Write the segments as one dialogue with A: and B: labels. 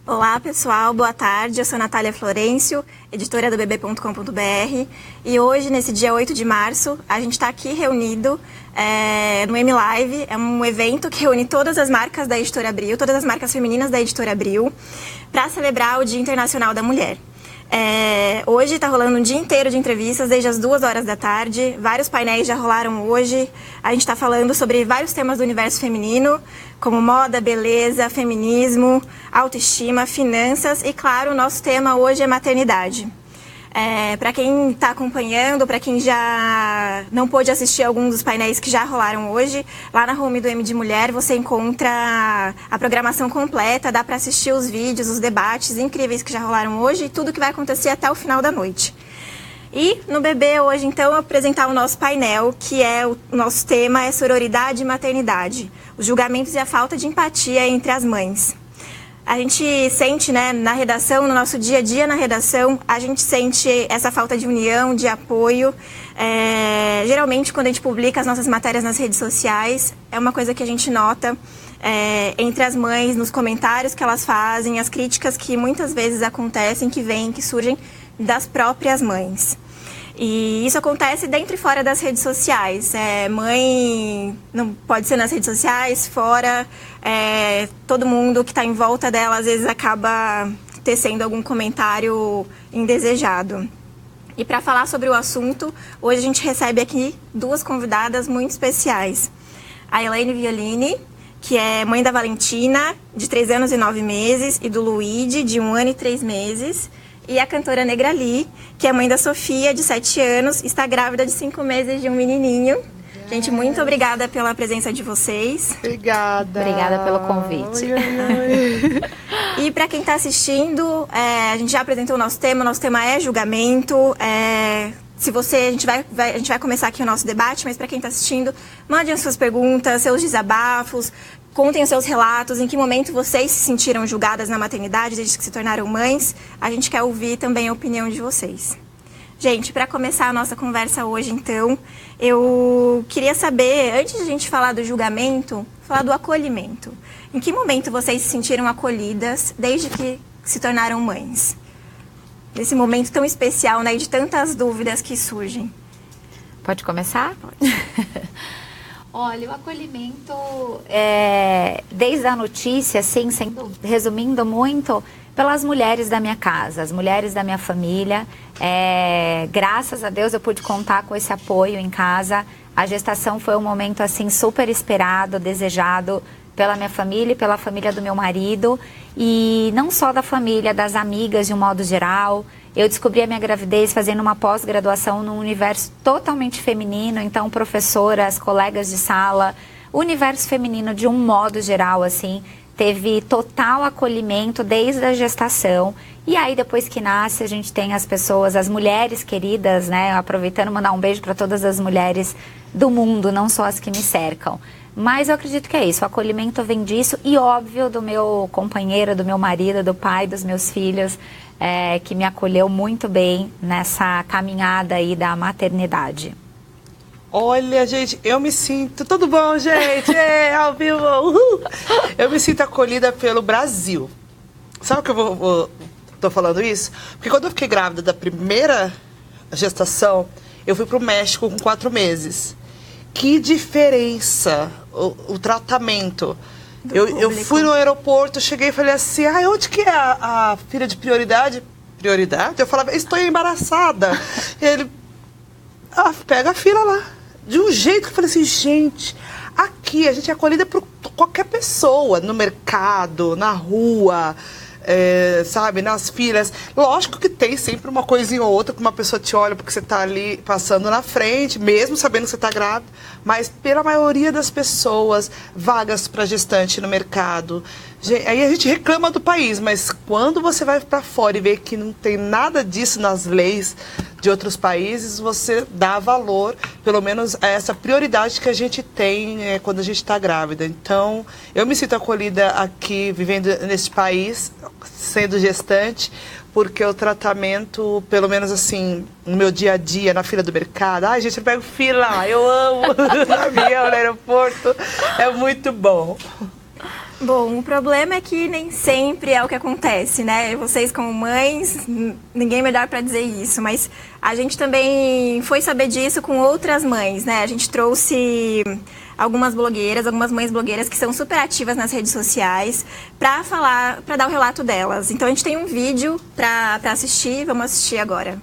A: Olá pessoal, boa tarde, eu sou Natália Florencio, editora do bb.com.br e hoje, nesse dia 8 de março, a gente está aqui reunido no M-Live, é um evento que reúne todas as marcas da Editora Abril, todas as marcas femininas da Editora Abril, para celebrar o Dia Internacional da Mulher. Hoje está rolando um dia inteiro de entrevistas, desde as 2 horas da tarde, vários painéis já rolaram hoje, a gente está falando sobre vários temas do universo feminino, como moda, beleza, feminismo, autoestima, finanças e, claro, o nosso tema hoje é maternidade. Para quem está acompanhando, para quem já não pôde assistir alguns dos painéis que já rolaram hoje, lá na home do M de Mulher você encontra a programação completa, dá para assistir os vídeos, os debates incríveis que já rolaram hoje e tudo que vai acontecer até o final da noite. E no BB hoje, então, eu apresentar o nosso painel, que o nosso tema é sororidade e maternidade, os julgamentos e a falta de empatia entre as mães. A gente sente, né, na redação, no nosso dia a dia na redação, a gente sente essa falta de união, de apoio. Geralmente, quando a gente publica as nossas matérias nas redes sociais, é uma coisa que a gente nota entre as mães, nos comentários que elas fazem, as críticas que muitas vezes acontecem, que surgem das próprias mães. E isso acontece dentro e fora das redes sociais. Mãe não pode ser nas redes sociais, fora, todo mundo que está em volta dela às vezes acaba tecendo algum comentário indesejado. E para falar sobre o assunto, hoje a gente recebe aqui 2 convidadas muito especiais. A Elaine Violini, que é mãe da Valentina, de 3 anos e 9 meses, e do Luigi, de 1 ano e 3 meses. E a cantora Negrali, que é mãe da Sofia, de 7 anos, está grávida de 5 meses de um menininho. Gente, muito obrigada pela presença de vocês.
B: Obrigada.
C: Obrigada pelo convite.
B: Oi.
A: E para quem está assistindo, a gente já apresentou o nosso tema é julgamento. A gente vai começar aqui o nosso debate, mas para quem está assistindo, mandem as suas perguntas, seus desabafos, contem os seus relatos, em que momento vocês se sentiram julgadas na maternidade desde que se tornaram mães. A gente quer ouvir também a opinião de vocês. Gente, para começar a nossa conversa hoje, então, eu queria saber, antes de a gente falar do julgamento, falar do acolhimento. Em que momento vocês se sentiram acolhidas desde que se tornaram mães? Nesse momento tão especial, né, e de tantas dúvidas que surgem.
C: Pode começar?
A: Pode.
C: Olha, o acolhimento, desde a notícia, assim, resumindo muito, pelas mulheres da minha casa, as mulheres da minha família. Graças a Deus eu pude contar com esse apoio em casa. A gestação foi um momento, assim, super esperado, desejado pela minha família e pela família do meu marido. E não só da família, das amigas de um modo geral. Eu descobri a minha gravidez fazendo uma pós-graduação num universo totalmente feminino, então professoras, colegas de sala, o universo feminino de um modo geral, assim, teve total acolhimento desde a gestação. E aí depois que nasce a gente tem as pessoas, as mulheres queridas, né, aproveitando mandar um beijo para todas as mulheres do mundo, não só as que me cercam. Mas eu acredito que é isso, o acolhimento vem disso e óbvio do meu companheiro, do meu marido, do pai, dos meus filhos, que me acolheu muito bem nessa caminhada aí da maternidade.
B: Olha, gente, eu me sinto... Tudo bom, gente? Ao vivo! Uhul. Eu me sinto acolhida pelo Brasil. Sabe que eu tô falando isso? Porque quando eu fiquei grávida da primeira gestação, eu fui pro México com 4 meses. Que diferença o tratamento. Eu fui no aeroporto, cheguei e falei assim, onde que é a filha de prioridade? Prioridade? Eu falava, estou embaraçada. E ele, pega a fila lá. De um jeito que eu falei assim, gente, aqui a gente é acolhida por qualquer pessoa, no mercado, na rua, sabe, nas filas. Lógico que tem sempre uma coisinha ou outra que uma pessoa te olha porque você está ali passando na frente, mesmo sabendo que você está grávida, mas pela maioria das pessoas, vagas para gestante no mercado, Aí a gente reclama do país, mas quando você vai para fora e vê que não tem nada disso nas leis de outros países, você dá valor, pelo menos, a essa prioridade que a gente tem quando a gente está grávida. Então, eu me sinto acolhida aqui, vivendo nesse país, sendo gestante, porque o tratamento, pelo menos assim, no meu dia a dia, na fila do mercado, ai gente, eu pego fila, eu amo, no avião, no aeroporto, é muito bom.
A: Bom, o problema é que nem sempre é o que acontece, né? Vocês como mães, ninguém melhor para dizer isso, mas a gente também foi saber disso com outras mães, né? A gente trouxe algumas mães blogueiras que são super ativas nas redes sociais para falar, para dar o relato delas. Então a gente tem um vídeo para assistir, vamos assistir agora.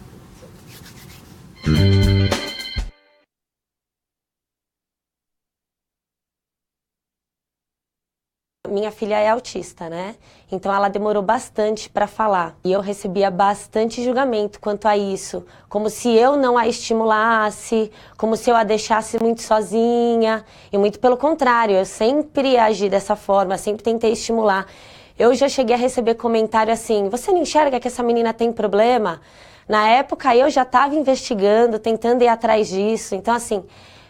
D: Minha filha é autista, né? Então ela demorou bastante para falar. E eu recebia bastante julgamento quanto a isso. Como se eu não a estimulasse, como se eu a deixasse muito sozinha. E muito pelo contrário, eu sempre agi dessa forma, sempre tentei estimular. Eu já cheguei a receber comentário assim, você não enxerga que essa menina tem problema? Na época eu já estava investigando, tentando ir atrás disso. Então assim,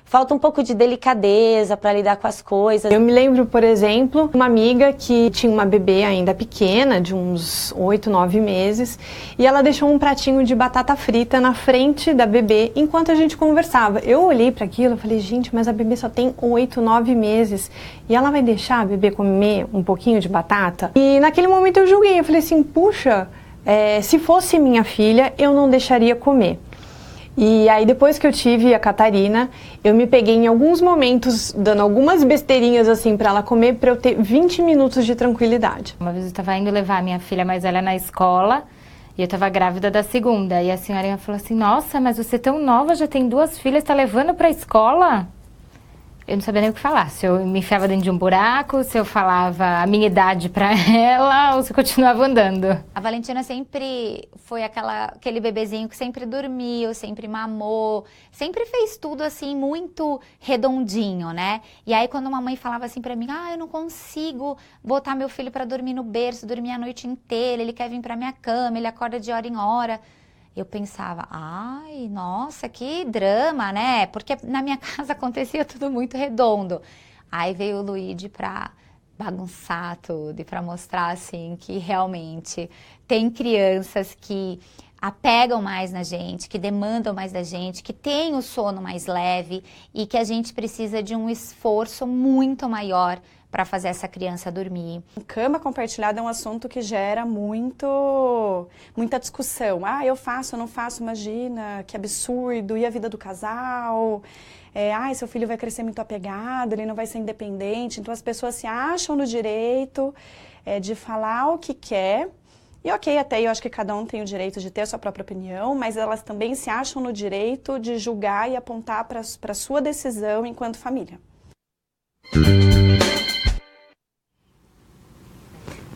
D: falta um pouco de delicadeza para lidar com as coisas.
E: Eu me lembro, por exemplo, uma amiga que tinha uma bebê ainda pequena, de uns 8, 9 meses, e ela deixou um pratinho de batata frita na frente da bebê enquanto a gente conversava. Eu olhei para aquilo e falei, gente, mas a bebê só tem 8, 9 meses e ela vai deixar a bebê comer um pouquinho de batata? E naquele momento eu julguei, eu falei assim, puxa, se fosse minha filha, eu não deixaria comer. E aí depois que eu tive a Catarina, eu me peguei em alguns momentos dando algumas besteirinhas assim pra ela comer, pra eu ter 20 minutos de tranquilidade.
F: Uma vez eu tava indo levar a minha filha mais velha na escola e eu tava grávida da segunda. E a senhorinha falou assim, nossa, mas você é tão nova, já tem 2 filhas, tá levando pra escola? Eu não sabia nem o que falar, se eu me enfiava dentro de um buraco, se eu falava a minha idade pra ela ou se eu continuava andando.
C: A Valentina sempre foi aquele bebezinho que sempre dormiu, sempre mamou, sempre fez tudo assim muito redondinho, né? E aí quando uma mãe falava assim pra mim, eu não consigo botar meu filho pra dormir no berço, dormir a noite inteira, ele quer vir pra minha cama, ele acorda de hora em hora. Eu pensava, ai, nossa, que drama, né? Porque na minha casa acontecia tudo muito redondo. Aí veio o Luigi pra bagunçar tudo e pra mostrar, assim, que realmente tem crianças que apegam mais na gente, que demandam mais da gente, que tem o sono mais leve e que a gente precisa de um esforço muito maior para fazer essa criança dormir.
G: Cama compartilhada é um assunto que gera muita discussão. Eu faço, eu não faço, imagina, que absurdo, e a vida do casal? Seu filho vai crescer muito apegado, ele não vai ser independente. Então as pessoas se acham no direito de falar o que quer. E ok, até eu acho que cada um tem o direito de ter a sua própria opinião, mas elas também se acham no direito de julgar e apontar para a sua decisão enquanto família.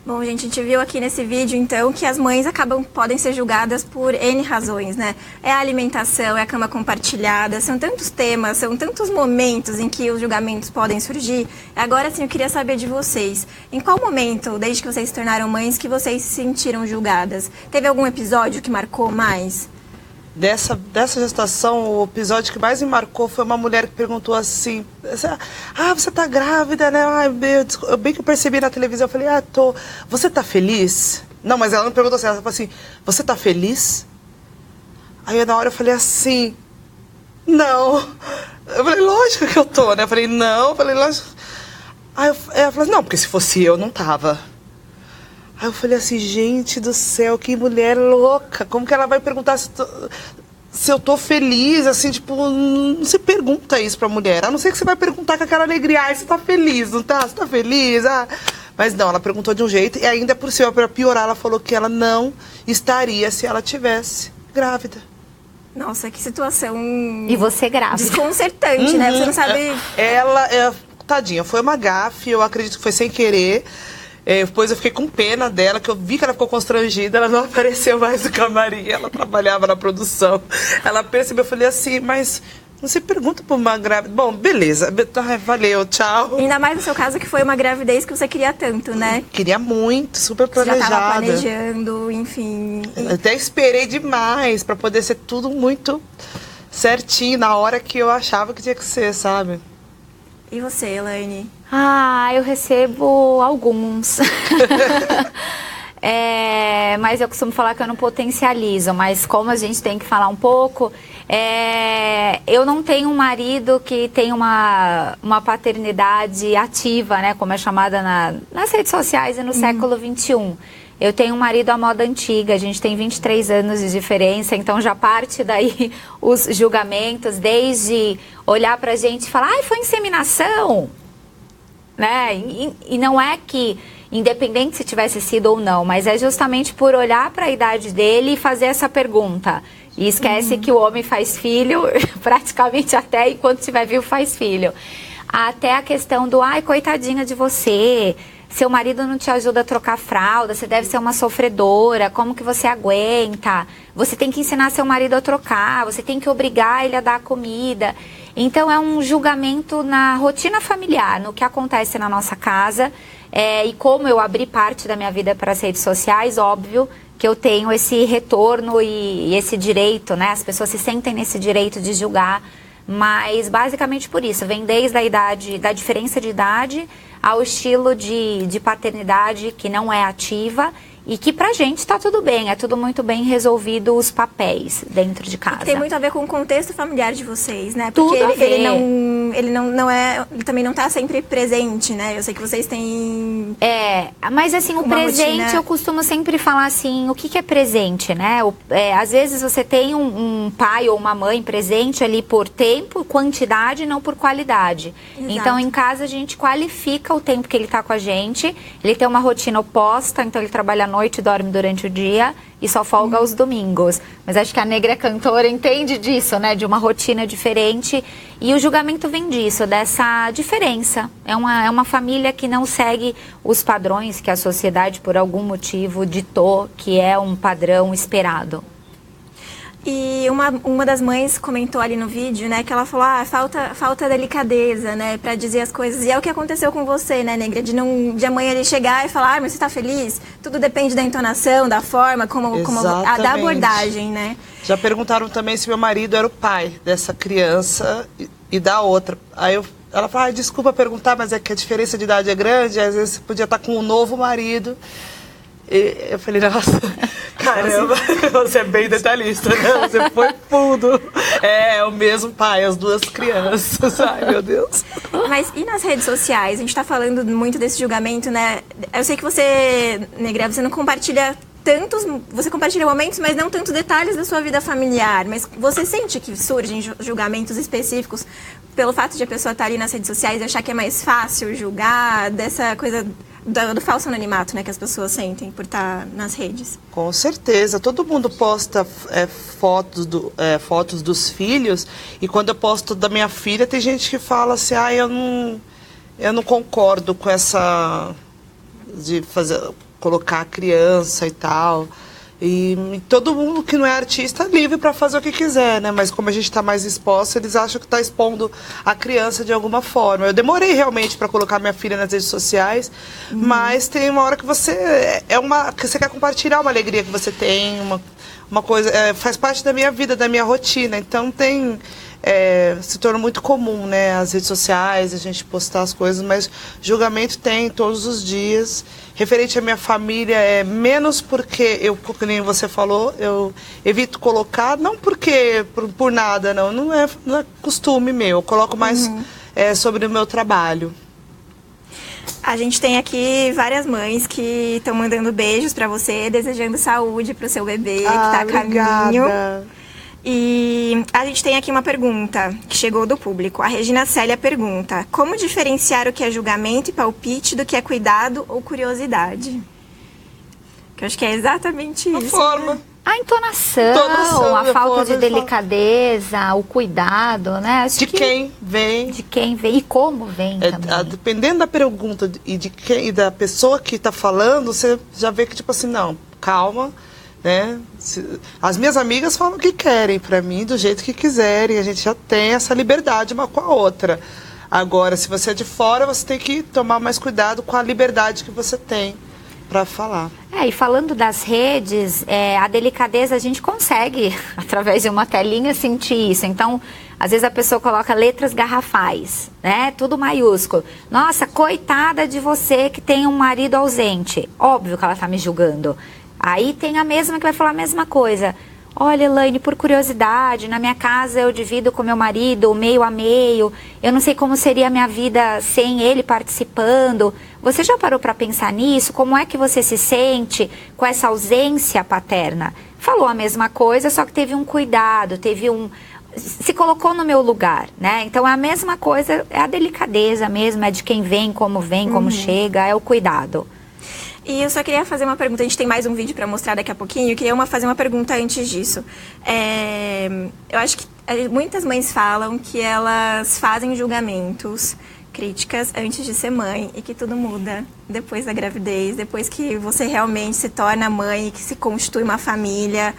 A: Bom, gente, a gente viu aqui nesse vídeo, então, que as mães podem ser julgadas por N razões, né? É a alimentação, é a cama compartilhada, são tantos temas, são tantos momentos em que os julgamentos podem surgir. Agora, sim, eu queria saber de vocês. Em qual momento, desde que vocês se tornaram mães, que vocês se sentiram julgadas? Teve algum episódio que marcou mais?
B: Dessa gestação, o episódio que mais me marcou foi uma mulher que perguntou assim, você tá grávida, né? Eu bem que eu percebi na televisão, eu falei, tô. Você tá feliz? Não, mas ela não perguntou assim, ela falou assim, você tá feliz? Aí na hora eu falei assim, não. Eu falei, lógico que eu tô, né? Eu falei, não, eu falei, lógico. Aí ela falou, não, porque se fosse eu, não tava. Aí eu falei assim, gente do céu, que mulher louca. Como que ela vai perguntar se eu tô feliz, assim, tipo, não se pergunta isso pra mulher. A não ser que você vai perguntar com aquela alegria, você tá feliz, não tá? Você tá feliz? Mas não, ela perguntou de um jeito e ainda por cima, pra piorar, ela falou que ela não estaria se ela tivesse grávida.
A: Nossa, que situação...
C: E você grávida.
A: Desconcertante, né? Você não sabe...
B: Tadinha, foi uma gafe, eu acredito que foi sem querer. Depois eu fiquei com pena dela, que eu vi que ela ficou constrangida, ela não apareceu mais no camarim, ela trabalhava na produção. Ela percebeu, eu falei assim, mas Não se pergunta pra uma grávida. Bom, beleza, valeu, tchau.
A: Ainda mais no seu caso, que foi uma gravidez que você queria tanto, né?
B: Queria muito, super
A: Você
B: planejada.
A: já tava planejando, enfim.
B: Eu até esperei demais pra poder ser tudo muito certinho, na hora que eu achava que tinha que ser, sabe?
A: E você, Elaine?
C: Eu recebo alguns. Mas eu costumo falar que eu não potencializo, mas como a gente tem que falar um pouco, eu não tenho um marido que tem uma paternidade ativa, né, como é chamada nas redes sociais e no século XXI. Eu tenho um marido à moda antiga, a gente tem 23 anos de diferença, então já parte daí os julgamentos, desde olhar pra gente e falar, ai, foi inseminação, né? E não é que, independente se tivesse sido ou não, mas é justamente por olhar para a idade dele e fazer essa pergunta. E esquece que o homem faz filho, praticamente até enquanto estiver vivo faz filho. Até a questão do, ai, coitadinha de você, seu marido não te ajuda a trocar fralda, você deve ser uma sofredora, como que você aguenta? Você tem que ensinar seu marido a trocar, você tem que obrigar ele a dar comida. Então é um julgamento na rotina familiar, no que acontece na nossa casa. E como eu abri parte da minha vida para as redes sociais, óbvio que eu tenho esse retorno e esse direito, né? As pessoas se sentem nesse direito de julgar, mas basicamente por isso, vem desde a idade, da diferença de idade ao estilo de paternidade que não é ativa e que pra gente tá tudo bem, é tudo muito bem resolvido os papéis dentro de casa.
A: Tem muito a ver com o contexto familiar de vocês, né?
C: Tudo
A: Porque
C: a ver.
A: ele também não tá sempre presente, né? Eu sei que vocês têm...
C: Mas assim, o
A: uma
C: presente,
A: rotina.
C: eu costumo sempre falar assim, o que é presente, né? Às vezes você tem um pai ou uma mãe presente ali por tempo, quantidade, não por qualidade.
A: Exato.
C: Então, em casa, a gente qualifica o tempo que ele tá com a gente. Ele tem uma rotina oposta, então ele trabalha à noite, dorme durante o dia e só folga aos domingos. Mas acho que a Negra Cantora entende disso, né? De uma rotina diferente. E o julgamento vem disso, dessa diferença. É uma família que não segue os padrões que a sociedade, por algum motivo, ditou que é um padrão esperado.
A: E uma das mães comentou ali no vídeo, né, que ela falou, falta delicadeza, né, pra dizer as coisas. E é o que aconteceu com você, né, Negra, de amanhã ele chegar e falar, mas você tá feliz? Tudo depende da entonação, da forma, da abordagem, né?
B: Já perguntaram também se meu marido era o pai dessa criança e da outra. Aí ela falou, desculpa perguntar, mas é que a diferença de idade é grande, às vezes você podia estar com um novo marido. E eu falei, nossa, caramba, você é bem detalhista, né? Você foi tudo. É o mesmo pai, as duas crianças. Ai, meu Deus.
A: Mas e nas redes sociais? A gente tá falando muito desse julgamento, né? Eu sei que você, Negra, você não compartilha você compartilha momentos, mas não tantos detalhes da sua vida familiar. Mas você sente que surgem julgamentos específicos pelo fato de a pessoa estar ali nas redes sociais e achar que é mais fácil julgar, dessa coisa do falso anonimato, né, que as pessoas sentem por estar nas redes?
B: Com certeza. Todo mundo posta fotos dos filhos, e quando eu posto da minha filha, tem gente que fala assim, eu não concordo com essa de colocar a criança e tal. E todo mundo que não é artista é livre para fazer o que quiser, né? Mas como a gente está mais exposto, eles acham que está expondo a criança de alguma forma. Eu demorei realmente para colocar minha filha nas redes sociais, mas tem uma hora que você que você quer compartilhar uma alegria que você tem, uma coisa, faz parte da minha vida, da minha rotina. Então se torna muito comum, né? As redes sociais, a gente postar as coisas, mas julgamento tem todos os dias. Referente à minha família, menos porque como nem você falou, eu evito colocar, não porque por nada, não é costume meu, eu coloco mais sobre o meu trabalho.
A: A gente tem aqui várias mães que estão mandando beijos pra você, desejando saúde pro seu bebê que tá a caminho. E a gente tem aqui uma pergunta que chegou do público. A Regina Célia pergunta: como diferenciar o que é julgamento e palpite do que é cuidado ou curiosidade? Que eu acho que é exatamente isso.
B: Forma.
A: Né?
C: A entonação, a falta de delicadeza, o cuidado, né? Acho
B: de quem vem.
C: De quem vem e como vem também.
B: Dependendo da pergunta e da pessoa que está falando, você já vê que, tipo assim, não, calma, né? As minhas amigas falam o que querem para mim, do jeito que quiserem. A gente já tem essa liberdade uma com a outra. Agora, se você é de fora, você tem que tomar mais cuidado com a liberdade que você tem para falar.
C: E falando das redes, a delicadeza a gente consegue, através de uma telinha, sentir isso. Então, às vezes a pessoa coloca letras garrafais, né? Tudo maiúsculo. Nossa, coitada de você que tem um marido ausente. Óbvio que ela tá me julgando. Aí tem a mesma que vai falar a mesma coisa. Olha, Elaine, por curiosidade, na minha casa eu divido com meu marido meio a meio. Eu não sei como seria a minha vida sem ele participando. Você já parou para pensar nisso? Como é que você se sente com essa ausência paterna? Falou a mesma coisa, só que teve um cuidado, se colocou no meu lugar, né? Então é a mesma coisa, é a delicadeza mesmo, é de quem vem, como chega, é o cuidado.
A: E eu só queria fazer uma pergunta, a gente tem mais um vídeo para mostrar daqui a pouquinho, eu queria fazer uma pergunta antes disso. Eu acho que muitas mães falam que elas fazem julgamentos, críticas antes de ser mãe e que tudo muda depois da gravidez, depois que você realmente se torna mãe e que se constitui uma família,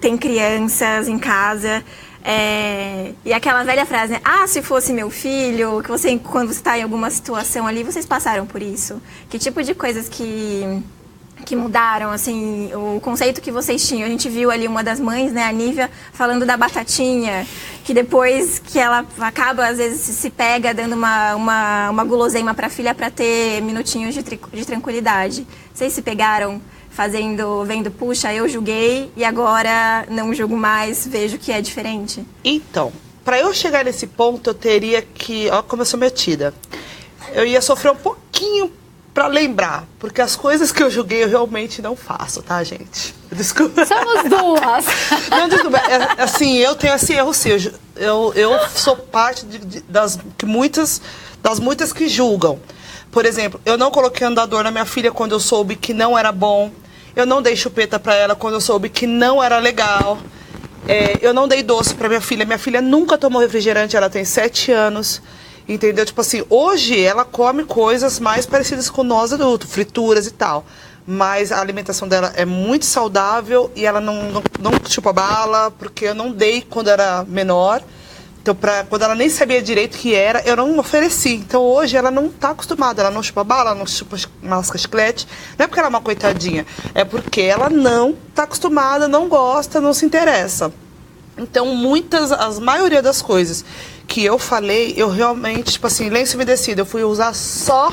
A: tem crianças em casa. E aquela velha frase, né? Se fosse meu filho, que você, quando você está em alguma situação ali, vocês passaram por isso. Que tipo de coisas que mudaram, assim, o conceito que vocês tinham? A gente viu ali uma das mães, né, a Nívia, falando da batatinha, que depois que ela acaba, às vezes, se pega dando uma guloseima para a filha para ter minutinhos de tranquilidade. Vocês se pegaram vendo, puxa, eu julguei e agora não julgo mais, vejo que é diferente?
B: Então, para eu chegar nesse ponto, eu teria que... Ó, como eu sou metida. Eu ia sofrer um pouquinho para lembrar, porque as coisas que eu julguei eu realmente não faço, tá, gente? Desculpa.
C: Somos duas.
B: Não, desculpa. Assim, eu tenho esse erro, sim. Eu sou parte das muitas que julgam. Por exemplo, eu não coloquei andador na minha filha quando eu soube que não era bom. Eu não dei chupeta para ela quando eu soube que não era legal. Eu não dei doce para minha filha. Minha filha nunca tomou refrigerante, ela tem 7 anos. Entendeu? Tipo assim, hoje ela come coisas mais parecidas com nós adultos, frituras e tal. Mas a alimentação dela é muito saudável e ela não chupa bala, porque eu não dei quando era menor. Então, quando ela nem sabia direito o que era, eu não ofereci. Então, hoje, ela não está acostumada. Ela não chupa bala, ela não chupa masca chiclete. Não é porque ela é uma coitadinha. É porque ela não está acostumada, não gosta, não se interessa. Então, a maioria das coisas que eu falei, eu realmente, tipo assim, lenço umedecido, eu fui usar só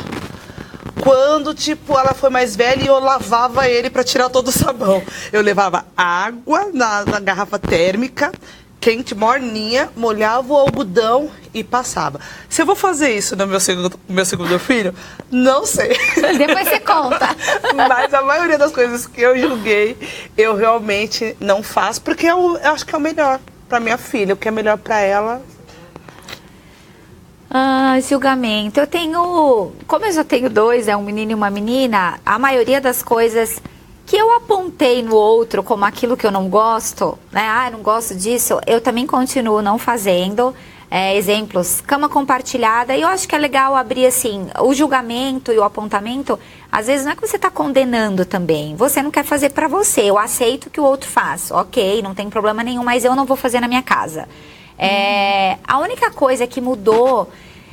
B: quando, tipo, ela foi mais velha e eu lavava ele para tirar todo o sabão. Eu levava água na garrafa térmica, quente, morninha, molhava o algodão e passava. Se eu vou fazer isso no meu segundo filho, não sei.
C: Depois você conta.
B: Mas a maioria das coisas que eu julguei, eu realmente não faço, porque eu acho que é o melhor para minha filha, o que é melhor para ela.
C: Julgamento. Como eu já tenho 2, um menino e uma menina, a maioria das coisas que eu apontei no outro como aquilo que eu não gosto, né? Eu não gosto disso, eu também continuo não fazendo. Exemplos, cama compartilhada, e eu acho que é legal abrir assim, o julgamento e o apontamento, às vezes não é que você está condenando também, você não quer fazer para você, eu aceito que o outro faça, ok, não tem problema nenhum, mas eu não vou fazer na minha casa. A única coisa que mudou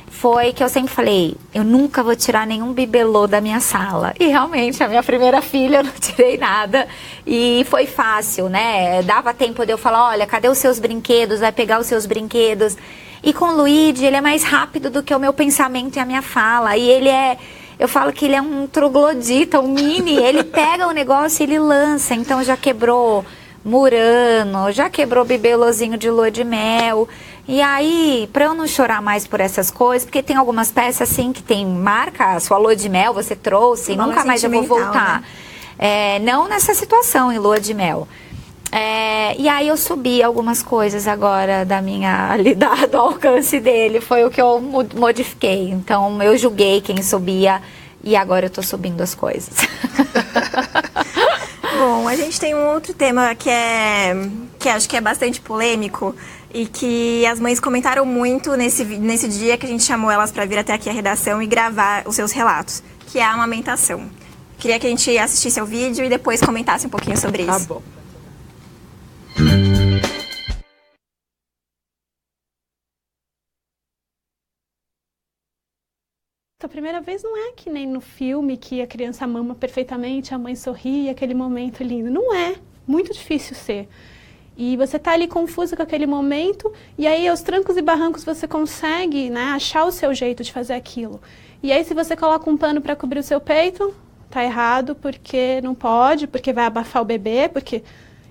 C: foi que eu sempre falei, eu nunca vou tirar nenhum bibelô da minha sala. E realmente, a minha primeira filha, eu não tirei nada. E foi fácil, né? Dava tempo de eu falar, olha, cadê os seus brinquedos? Vai pegar os seus brinquedos. E com o Luigi, ele é mais rápido do que o meu pensamento e a minha fala. E eu falo que ele é um troglodita, um mini. Ele pega o negócio e ele lança. Então já quebrou Murano, já quebrou bibelôzinho de lua de mel. E aí, pra eu não chorar mais por essas coisas, porque tem algumas peças assim que tem marca, a sua lua de mel você trouxe, e nunca mais eu vou voltar. Né? Não nessa situação em lua de mel. E aí eu subi algumas coisas agora do alcance dele, foi o que eu modifiquei. Então eu julguei quem subia e agora eu tô subindo as coisas.
A: Bom, a gente tem um outro tema que acho que é bastante polêmico e que as mães comentaram muito nesse dia que a gente chamou elas para vir até aqui à redação e gravar os seus relatos, que é a amamentação. Queria que a gente assistisse ao vídeo e depois comentasse um pouquinho sobre isso.
B: Tá bom.
H: A primeira vez não é que nem no filme que a criança mama perfeitamente, a mãe sorri, aquele momento lindo. Não é. Muito difícil ser. E você tá ali confusa com aquele momento, e aí aos trancos e barrancos você consegue, né, achar o seu jeito de fazer aquilo. E aí se você coloca um pano para cobrir o seu peito, tá errado, porque não pode, porque vai abafar o bebê, porque...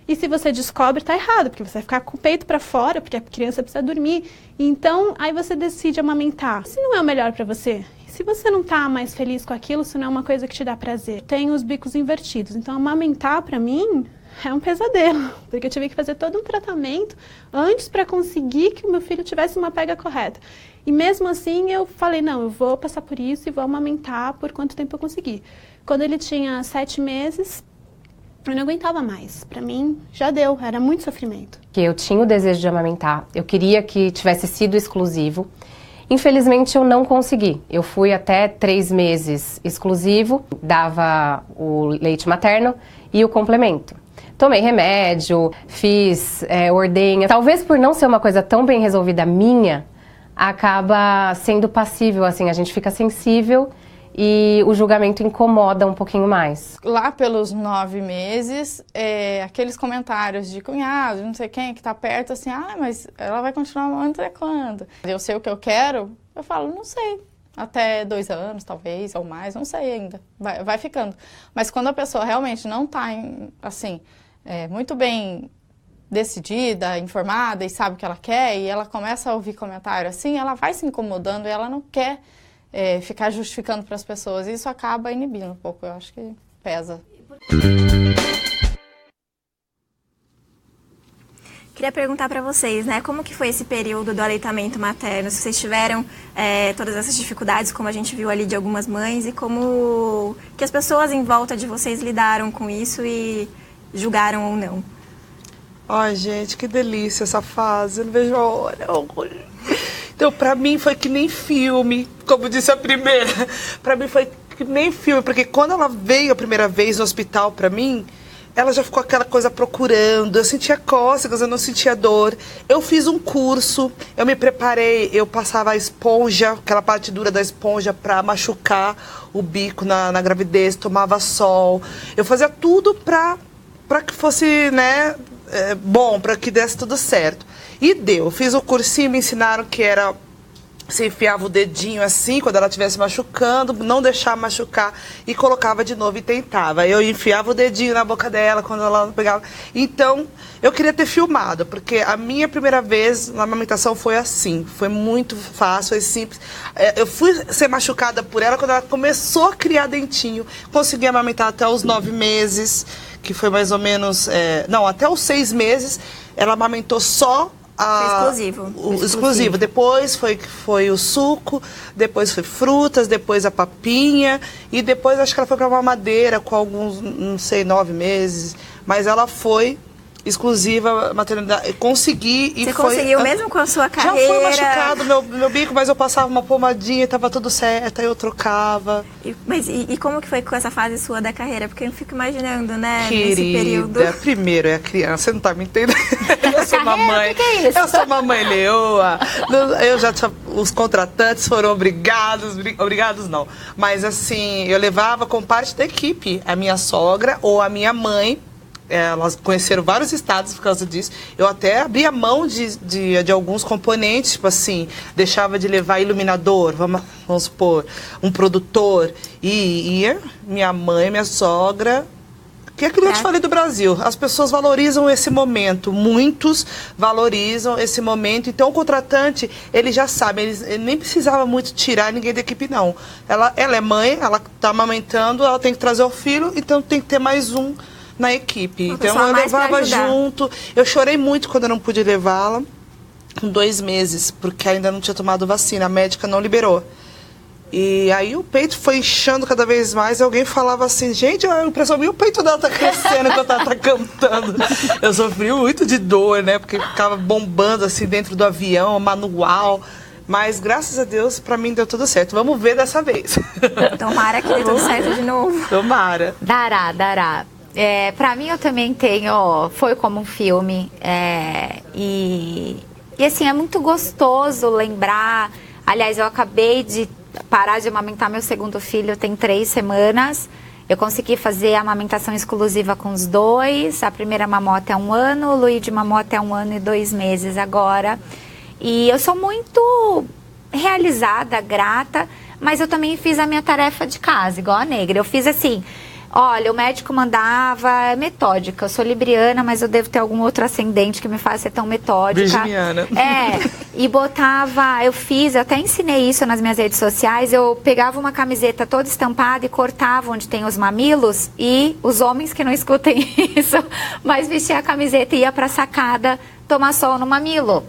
H: E se você descobre, tá errado, porque você vai ficar com o peito para fora, porque a criança precisa dormir. Então, aí você decide amamentar. Se não é o melhor para você, se você não tá mais feliz com aquilo, se não é uma coisa que te dá prazer. Tem os bicos invertidos. Então, amamentar para mim é um pesadelo, porque eu tive que fazer todo um tratamento antes para conseguir que o meu filho tivesse uma pega correta. E mesmo assim, eu falei, não, eu vou passar por isso e vou amamentar por quanto tempo eu conseguir. Quando ele tinha 7 meses, eu não aguentava mais. Para mim, já deu, era muito sofrimento.
I: Eu tinha o desejo de amamentar, eu queria que tivesse sido exclusivo. Infelizmente, eu não consegui. Eu fui até 3 meses exclusivo, dava o leite materno e o complemento. Tomei remédio, fiz ordenha. Talvez por não ser uma coisa tão bem resolvida minha, acaba sendo passível, assim, a gente fica sensível e o julgamento incomoda um pouquinho mais.
J: Lá pelos 9 meses, aqueles comentários de cunhado, não sei quem, que tá perto, assim, mas ela vai continuar mamando até quando? Eu sei o que eu quero, eu falo, não sei. Até 2 anos, talvez, ou mais, não sei ainda. Vai ficando. Mas quando a pessoa realmente não tá, assim, muito bem decidida, informada e sabe o que ela quer, e ela começa a ouvir comentário assim, ela vai se incomodando e ela não quer ficar justificando para as pessoas. E isso acaba inibindo um pouco, eu acho que pesa.
A: Queria perguntar para vocês, né, como que foi esse período do aleitamento materno? Se vocês tiveram todas essas dificuldades, como a gente viu ali de algumas mães, e como que as pessoas em volta de vocês lidaram com isso e julgaram ou não?
B: Ai, gente, que delícia essa fase, eu não vejo a hora. Então, pra mim foi que nem filme, como disse a primeira. Pra mim foi que nem filme, porque quando ela veio a primeira vez no hospital pra mim, ela já ficou aquela coisa procurando, eu sentia cócegas, eu não sentia dor. Eu fiz um curso, eu me preparei, eu passava a esponja, aquela parte dura da esponja pra machucar o bico na gravidez, tomava sol. Eu fazia tudo pra que fosse, né, bom, pra que desse tudo certo. E deu, eu fiz o cursinho, me ensinaram que era... Você enfiava o dedinho assim, quando ela estivesse machucando, não deixar machucar, e colocava de novo e tentava. Eu enfiava o dedinho na boca dela quando ela não pegava. Então, eu queria ter filmado, porque a minha primeira vez na amamentação foi assim. Foi muito fácil, foi simples. Eu fui ser machucada por ela quando ela começou a criar dentinho. Consegui amamentar até os 9 meses, que foi mais ou menos... não, até os 6 meses, ela amamentou só... exclusivo. Depois foi o suco, depois foi frutas, depois a papinha e depois acho que ela foi para mamadeira com alguns, não sei, 9 meses, mas ela foi exclusiva maternidade. Consegui e
A: Você
B: foi...
A: conseguiu mesmo com a sua carreira?
B: Já foi machucado meu bico, mas eu passava uma pomadinha e tava tudo certo, aí eu trocava.
A: E como que foi com essa fase sua da carreira? Porque eu fico imaginando, né,
B: Querida,
A: nesse período.
B: Primeiro é a criança, você não tá me entendendo? Eu sou uma mãe.
C: Que é isso?
B: Eu sou uma mãe leoa. Eu já tinha, os contratantes foram obrigados não. Mas assim, eu levava como parte da equipe a minha sogra ou a minha mãe. Elas conheceram vários estados por causa disso. Eu até abria mão de alguns componentes, tipo assim, deixava de levar iluminador, vamos supor, um produtor. E ia minha mãe, minha sogra, que é aquilo que eu te falei do Brasil. As pessoas valorizam esse momento, muitos valorizam esse momento. Então o contratante, ele já sabe, ele nem precisava muito tirar ninguém da equipe, não. Ela é mãe, ela está amamentando, ela tem que trazer o filho, então tem que ter mais um na equipe. Então eu levava junto. Eu chorei muito quando eu não pude levá-la com 2 meses, porque ainda não tinha tomado vacina, a médica não liberou. E aí o peito foi inchando cada vez mais e alguém falava assim, gente, a impressão minha, o peito dela tá crescendo enquanto ela tá cantando. Eu sofri muito de dor, né, porque ficava bombando assim dentro do avião, manual. Mas, graças a Deus, pra mim deu tudo certo. Vamos ver dessa vez.
A: Tomara que dê tudo certo de novo.
B: Tomara.
C: Dará. Pra mim, eu também tenho... Foi como um filme. E assim, é muito gostoso lembrar. Aliás, eu acabei de parar de amamentar meu segundo filho, tem 3 semanas. Eu consegui fazer a amamentação exclusiva com os 2. A primeira mamou até 1 ano, o Luigi mamou até 1 ano e 2 meses agora. E eu sou muito realizada, grata, mas eu também fiz a minha tarefa de casa, igual a Negra. Eu fiz assim, olha, o médico mandava metódica. Eu sou libriana, mas eu devo ter algum outro ascendente que me faz ser tão metódica.
B: Virginiana.
C: E botava, eu até ensinei isso nas minhas redes sociais, eu pegava uma camiseta toda estampada e cortava onde tem os mamilos, e os homens que não escutem isso, mas vestia a camiseta e ia pra sacada tomar sol no mamilo.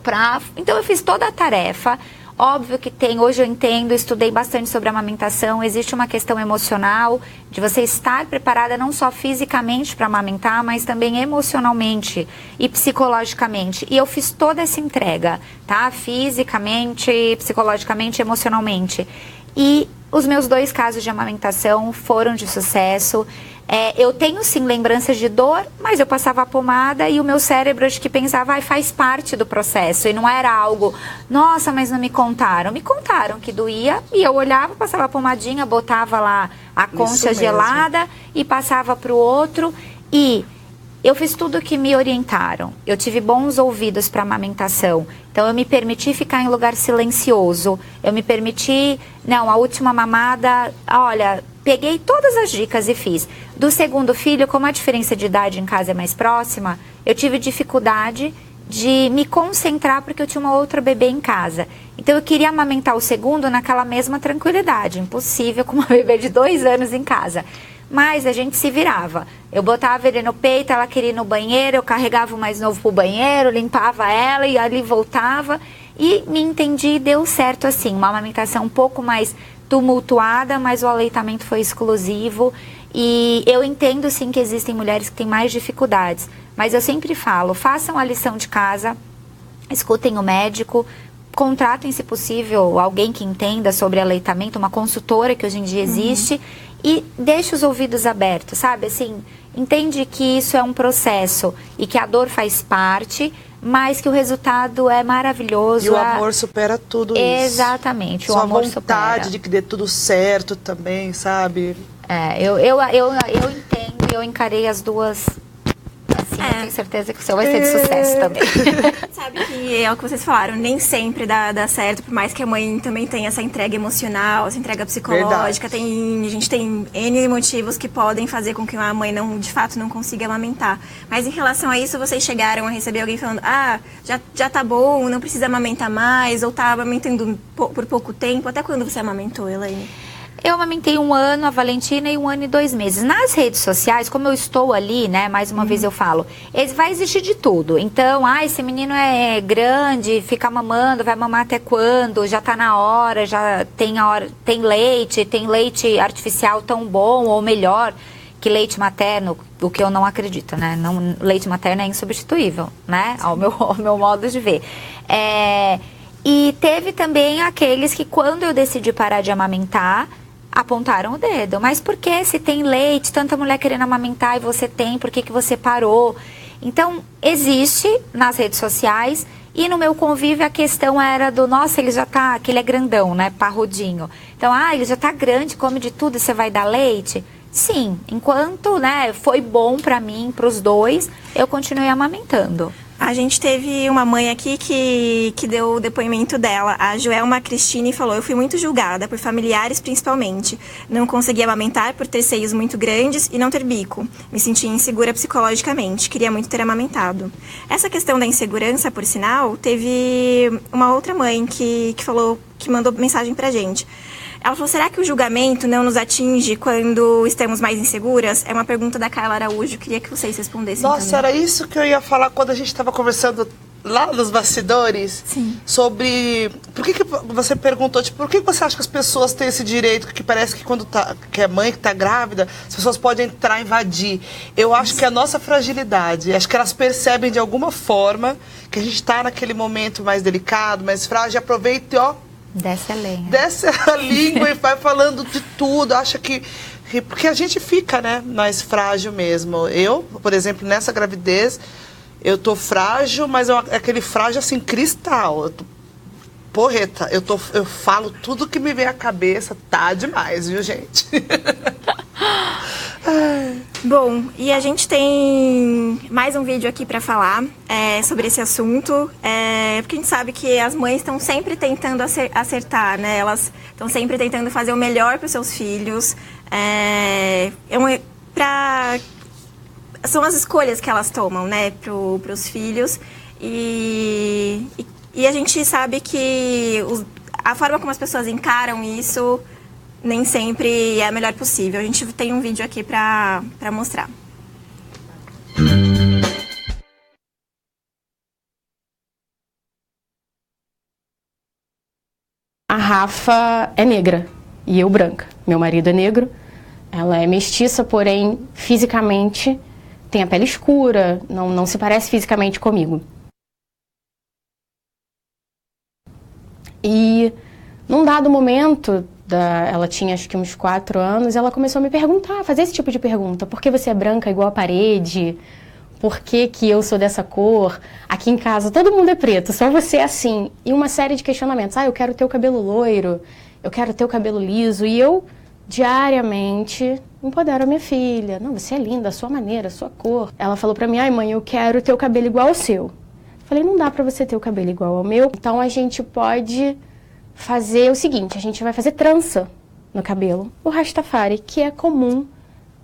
C: Então eu fiz toda a tarefa. Óbvio que hoje eu entendo, estudei bastante sobre a amamentação, existe uma questão emocional de você estar preparada não só fisicamente para amamentar, mas também emocionalmente e psicologicamente. E eu fiz toda essa entrega, tá? Fisicamente, psicologicamente, emocionalmente. E os meus 2 casos de amamentação foram de sucesso. Eu tenho sim lembranças de dor, mas eu passava a pomada e o meu cérebro acho que pensava, faz parte do processo. E não era algo, nossa, mas não me contaram. Me contaram que doía e eu olhava, passava a pomadinha, botava lá a concha gelada e passava para o outro. E eu fiz tudo o que me orientaram. Eu tive bons ouvidos para amamentação. Então, eu me permiti ficar em lugar silencioso. Eu me permiti... Não, a última mamada... Olha, peguei todas as dicas e fiz. Do segundo filho, como a diferença de idade em casa é mais próxima, eu tive dificuldade de me concentrar porque eu tinha uma outra bebê em casa. Então, eu queria amamentar o segundo naquela mesma tranquilidade. Impossível com uma bebê de 2 anos em casa. Mas a gente se virava. Eu botava ele no peito, ela queria ir no banheiro, eu carregava o mais novo pro banheiro, limpava ela e ali voltava. E me entendi e deu certo assim. Uma amamentação um pouco mais tumultuada, mas o aleitamento foi exclusivo. E eu entendo sim que existem mulheres que têm mais dificuldades. Mas eu sempre falo, façam a lição de casa, escutem o médico, contratem, se possível, alguém que entenda sobre aleitamento, uma consultora que hoje em dia existe, e deixe os ouvidos abertos, sabe? Assim, entende que isso é um processo e que a dor faz parte, mas que o resultado é maravilhoso.
B: E o amor supera tudo isso.
C: Exatamente, o amor supera.
B: Sua vontade de que dê tudo certo também, sabe?
C: Eu entendo e eu encarei as duas... Assim, eu tenho certeza que o seu vai ser de sucesso também.
A: Sabe que é o que vocês falaram, nem sempre dá certo, por mais que a mãe também tenha essa entrega emocional, essa entrega psicológica. A gente tem N motivos que podem fazer com que a mãe de fato não consiga amamentar. Mas em relação a isso, vocês chegaram a receber alguém falando, já tá bom, não precisa amamentar mais, ou tá amamentando por pouco tempo. Até quando você amamentou, Elaine?
C: Eu amamentei 1 ano, a Valentina, e 1 ano e 2 meses. Nas redes sociais, como eu estou ali, né, mais uma vez eu falo, vai existir de tudo. Então, esse menino é grande, fica mamando, vai mamar até quando? Já tá na hora, tem leite artificial tão bom ou melhor que leite materno, o que eu não acredito, né? Leite materno é insubstituível, né? Ao meu modo de ver. E teve também aqueles que, quando eu decidi parar de amamentar, apontaram o dedo. Mas por que, se tem leite, tanta mulher querendo amamentar e você tem, por que você parou? Então, existe nas redes sociais, e no meu convívio a questão era do, nossa, ele já tá, que ele é grandão, né, parrudinho. Então, ele já tá grande, come de tudo e você vai dar leite? Sim, enquanto, né, foi bom pra mim, pros 2, eu continuei amamentando.
A: A gente teve uma mãe aqui que deu o depoimento dela. A Joelma Cristine falou: eu fui muito julgada, por familiares principalmente. Não conseguia amamentar por ter seios muito grandes e não ter bico. Me sentia insegura psicologicamente, queria muito ter amamentado. Essa questão da insegurança, por sinal, teve uma outra mãe que mandou mensagem pra gente. Ela falou, será que o julgamento não nos atinge quando estamos mais inseguras? É uma pergunta da Carla Araújo, queria que vocês respondessem.
B: Nossa,
A: também.
B: Era isso que eu ia falar quando a gente estava conversando lá nos bastidores.
A: Sim.
B: Sobre... Por que você perguntou, por que você acha que as pessoas têm esse direito, que parece que quando que é mãe que está grávida, as pessoas podem entrar e invadir? Eu acho que é a nossa fragilidade, acho que elas percebem de alguma forma que a gente está naquele momento mais delicado, mais frágil, e aproveita e
C: Desce a lenha.
B: Desce a língua e vai falando de tudo. Acha que... Porque a gente fica, né, mais frágil mesmo. Eu, por exemplo, nessa gravidez, eu tô frágil, mas é aquele frágil assim, cristal. Eu tô porreta. Eu falo tudo que me vem à cabeça. Tá demais, viu, gente?
A: Bom, e a gente tem mais um vídeo aqui para falar sobre esse assunto, porque a gente sabe que as mães estão sempre tentando acertar, né? Elas estão sempre tentando fazer o melhor para os seus filhos. São as escolhas que elas tomam, né, para os filhos. E a gente sabe que a forma como as pessoas encaram isso nem sempre é a melhor possível. A gente tem um vídeo aqui para mostrar.
K: A Rafa é negra e eu branca. Meu marido é negro. Ela é mestiça, porém, fisicamente tem a pele escura, não se parece fisicamente comigo. E num dado momento, ela tinha acho que uns 4 anos, ela começou a me perguntar, fazer esse tipo de pergunta. Por que você é branca igual a parede? Por que eu sou dessa cor? Aqui em casa todo mundo é preto, só você é assim. E uma série de questionamentos. Eu quero ter o cabelo loiro, eu quero ter o cabelo liso. E eu, diariamente, empodero a minha filha. Não, você é linda, a sua maneira, a sua cor. Ela falou pra mim, mãe, eu quero ter o cabelo igual ao seu. Falei, não dá pra você ter o cabelo igual ao meu. Então a gente pode fazer o seguinte, a gente vai fazer trança no cabelo. O Rastafari, que é comum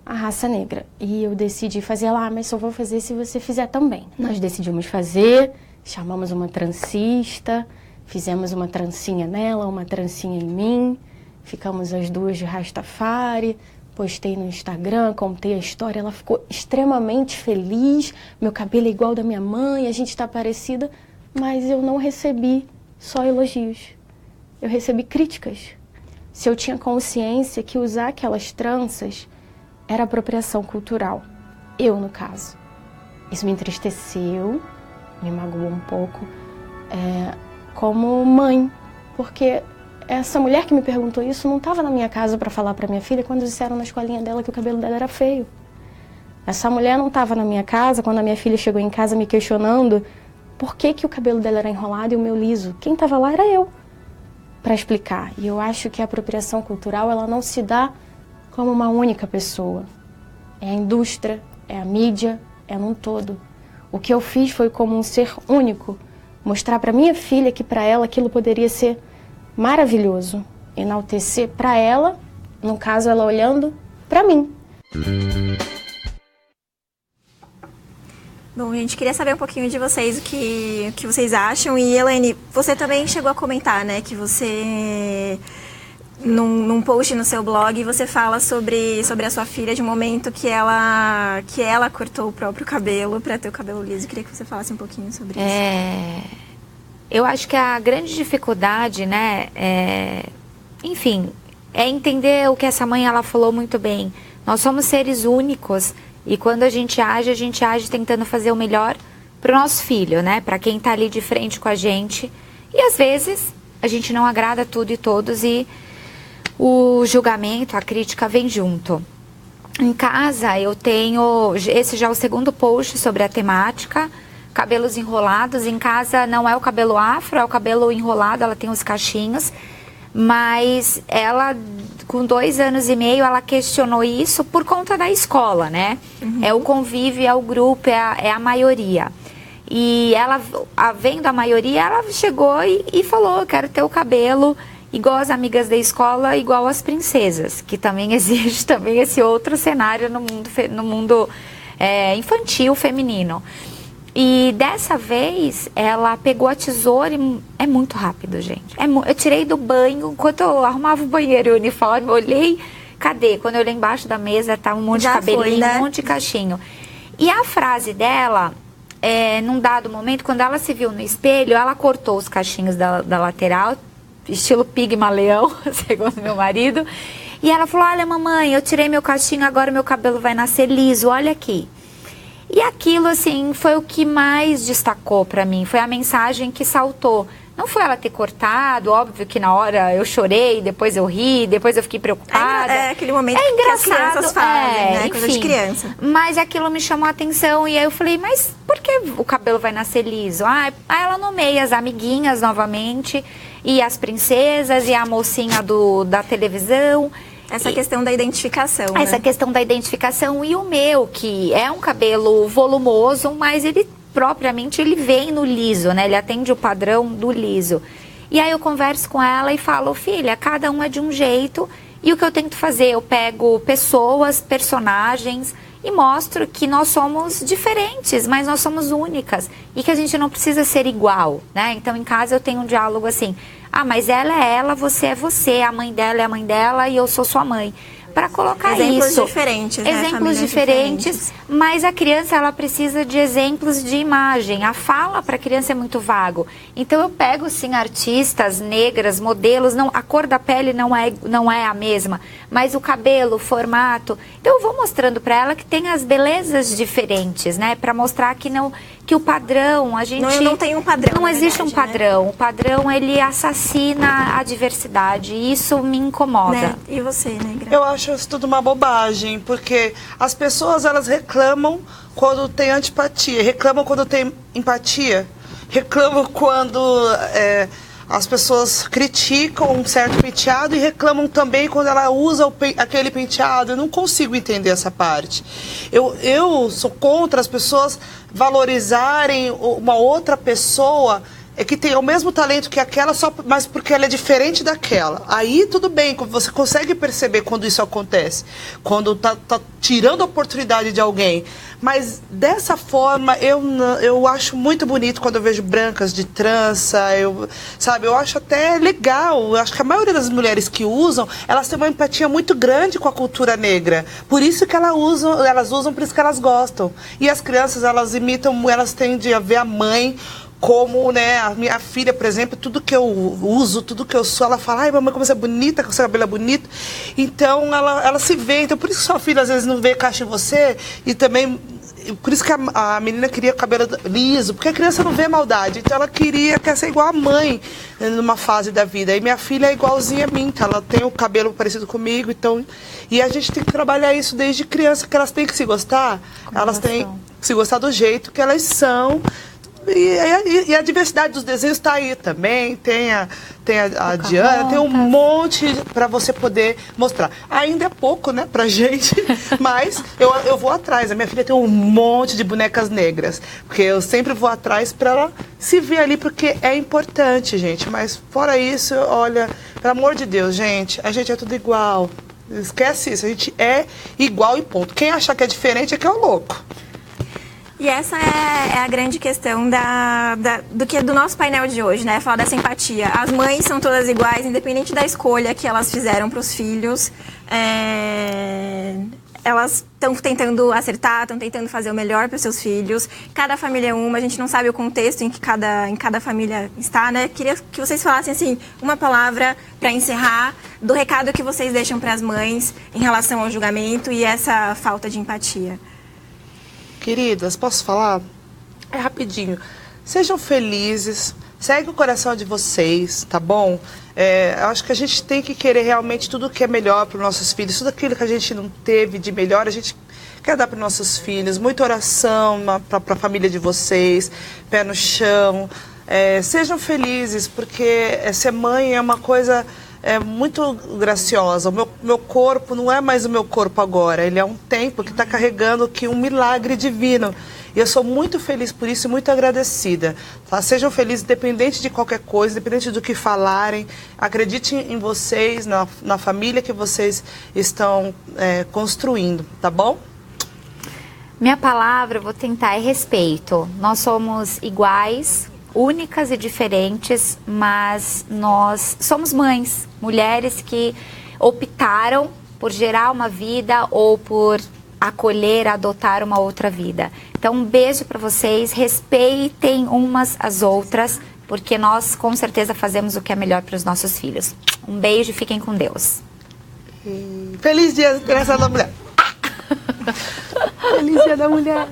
K: à raça negra. E eu decidi fazer lá, mas só vou fazer se você fizer também. Nós decidimos fazer, chamamos uma trancista, fizemos uma trancinha nela, uma trancinha em mim, ficamos as duas de Rastafari, postei no Instagram, contei a história, ela ficou extremamente feliz, meu cabelo é igual da minha mãe, a gente tá parecida, mas eu não recebi só elogios. Eu recebi críticas. Se eu tinha consciência que usar aquelas tranças era apropriação cultural. Eu, no caso. Isso me entristeceu, me magoou um pouco, como mãe. Porque essa mulher que me perguntou isso não estava na minha casa para falar para minha filha quando disseram na escolinha dela que o cabelo dela era feio. Essa mulher não estava na minha casa quando a minha filha chegou em casa me questionando por que o cabelo dela era enrolado e o meu liso. Quem estava lá era eu, para explicar. E eu acho que a apropriação cultural ela não se dá como uma única pessoa. É a indústria, é a mídia, é num todo. O que eu fiz foi como um ser único, mostrar para minha filha que para ela aquilo poderia ser maravilhoso, enaltecer para ela, no caso ela olhando para mim.
A: Bom, a gente queria saber um pouquinho de vocês, o que vocês acham. E, Elaine, você também chegou a comentar, né, que você, num post no seu blog, você fala sobre a sua filha, de um momento que ela cortou o próprio cabelo para ter o cabelo liso. Eu queria que você falasse um pouquinho sobre isso.
C: Eu acho que a grande dificuldade, né, enfim, é entender o que essa mãe ela falou muito bem. Nós somos seres únicos. E quando a gente age tentando fazer o melhor para o nosso filho, né? Para quem está ali de frente com a gente. E às vezes a gente não agrada tudo e todos e o julgamento, a crítica vem junto. Em casa eu tenho, esse já é o segundo post sobre a temática, cabelos enrolados. Em casa não é o cabelo afro, é o cabelo enrolado, ela tem os cachinhos. Mas ela, com 2 anos e meio, ela questionou isso por conta da escola, né? Uhum. É o convívio, é o grupo, é a maioria. E ela, vendo a maioria, ela chegou e falou, quero ter o cabelo igual as amigas da escola, igual as princesas. Que também existe também esse outro cenário no mundo infantil, feminino. E dessa vez, ela pegou a tesoura e é muito rápido, gente. Eu tirei do banho, enquanto eu arrumava o banheiro e o uniforme, olhei, cadê? Quando eu olhei embaixo da mesa, tá um monte de cabelinho, né? Um monte de cachinho. E a frase dela, num dado momento, quando ela se viu no espelho, ela cortou os cachinhos da lateral, estilo Pigmaleão, segundo meu marido. E ela falou, olha mamãe, eu tirei meu cachinho, agora meu cabelo vai nascer liso, olha aqui. E aquilo, assim, foi o que mais destacou para mim. Foi a mensagem que saltou Não foi ela ter cortado, óbvio que na hora eu chorei, depois eu ri, depois eu fiquei preocupada.
A: É aquele momento
C: é
A: que as crianças fazem, né? Coisa de criança.
C: Mas aquilo me chamou a atenção e aí eu falei, mas por que o cabelo vai nascer liso? Aí ela nomeia as amiguinhas novamente, e as princesas, e a mocinha da televisão.
A: Essa questão da identificação,
C: Essa
A: né?
C: questão da identificação. E o meu, que é um cabelo volumoso, mas ele propriamente ele vem no liso, né? Ele atende o padrão do liso. E aí eu converso com ela e falo, filha, cada um é de um jeito. E o que eu tento fazer? Eu pego pessoas, personagens e mostro que nós somos diferentes, mas nós somos únicas. E que a gente não precisa ser igual, né? Então em casa eu tenho um diálogo assim, mas ela é ela, você é você, a mãe dela é a mãe dela e eu sou sua mãe. Para colocar
A: exemplos
C: isso.
A: Diferentes, né?
C: Exemplos diferentes, mas a criança ela precisa de exemplos de imagem. A fala para a criança é muito vago. Então eu pego sim artistas negras, modelos, não, a cor da pele não é a mesma, mas o cabelo, o formato. Então eu vou mostrando para ela que tem as belezas diferentes, né? Para mostrar que o padrão, a gente
A: não tem um padrão.
C: Não existe um padrão.
A: Né?
C: O padrão ele assassina a diversidade e isso me incomoda.
A: Né? E você, Negra?
B: Eu acho isso tudo uma bobagem, porque as pessoas elas reclamam quando tem antipatia, reclamam quando tem empatia, reclamam quando as pessoas criticam um certo penteado e reclamam também quando ela usa aquele penteado. Eu não consigo entender essa parte. Eu sou contra as pessoas valorizarem uma outra pessoa que tem o mesmo talento que aquela, mas porque ela é diferente daquela. Aí tudo bem, você consegue perceber quando isso acontece, quando tá tirando a oportunidade de alguém. Mas dessa forma, eu acho muito bonito quando eu vejo brancas de trança, eu acho até legal. Eu acho que a maioria das mulheres que usam, elas têm uma empatia muito grande com a cultura negra. Por isso que elas usam, por isso que elas gostam. E as crianças, elas imitam, elas tendem a ver a mãe como, né, a minha filha, por exemplo, tudo que eu uso, tudo que eu sou, ela fala, ai, mamãe, como você é bonita, como seu cabelo é bonito. Então, ela se vê. Então, por isso que sua filha, às vezes, não vê caixa em você. E também, por isso que a menina queria cabelo liso, porque a criança não vê maldade. Então, ela quer ser igual a mãe, numa fase da vida. E minha filha é igualzinha a mim, então, ela tem o cabelo parecido comigo. Então, e a gente tem que trabalhar isso desde criança, porque elas têm que se gostar. Elas têm que se gostar do jeito que elas são. E a diversidade dos desenhos está aí também, tem a Diana, tem um monte para você poder mostrar. Ainda é pouco, né, pra gente, mas eu vou atrás. A minha filha tem um monte de bonecas negras, porque eu sempre vou atrás para ela se ver ali, porque é importante, gente. Mas fora isso, olha, pelo amor de Deus, gente, a gente é tudo igual. Esquece isso, a gente é igual e ponto. Quem achar que é diferente é que é o louco.
A: E essa é a grande questão do nosso painel de hoje, né? Falar dessa empatia. As mães são todas iguais, independente da escolha que elas fizeram para os filhos. Elas estão tentando acertar, estão tentando fazer o melhor para os seus filhos. Cada família é uma, a gente não sabe o contexto em que cada família está, né? Queria que vocês falassem, assim, uma palavra para encerrar do recado que vocês deixam para as mães em relação ao julgamento e essa falta de empatia.
B: Queridas, posso falar? É rapidinho. Sejam felizes, segue o coração de vocês, tá bom? Eu acho que a gente tem que querer realmente tudo o que é melhor para os nossos filhos, tudo aquilo que a gente não teve de melhor, a gente quer dar para os nossos filhos. Muita oração para a família de vocês, pé no chão. Sejam felizes, porque ser mãe é uma coisa muito graciosa. O meu corpo não é mais o meu corpo agora, ele é um tempo que está carregando aqui um milagre divino. E eu sou muito feliz por isso e muito agradecida. Tá? Sejam felizes, independente de qualquer coisa, independente do que falarem. Acreditem em vocês, na família que vocês estão construindo, tá bom?
C: Minha palavra, eu vou tentar, é respeito. Nós somos iguais, únicas e diferentes, mas nós somos mães, mulheres que optaram por gerar uma vida ou por acolher, adotar uma outra vida. Então, um beijo para vocês, respeitem umas as outras, porque nós com certeza fazemos o que é melhor para os nossos filhos. Um beijo e fiquem com Deus.
B: Feliz Dia Internacional da Mulher! Feliz Dia da Mulher!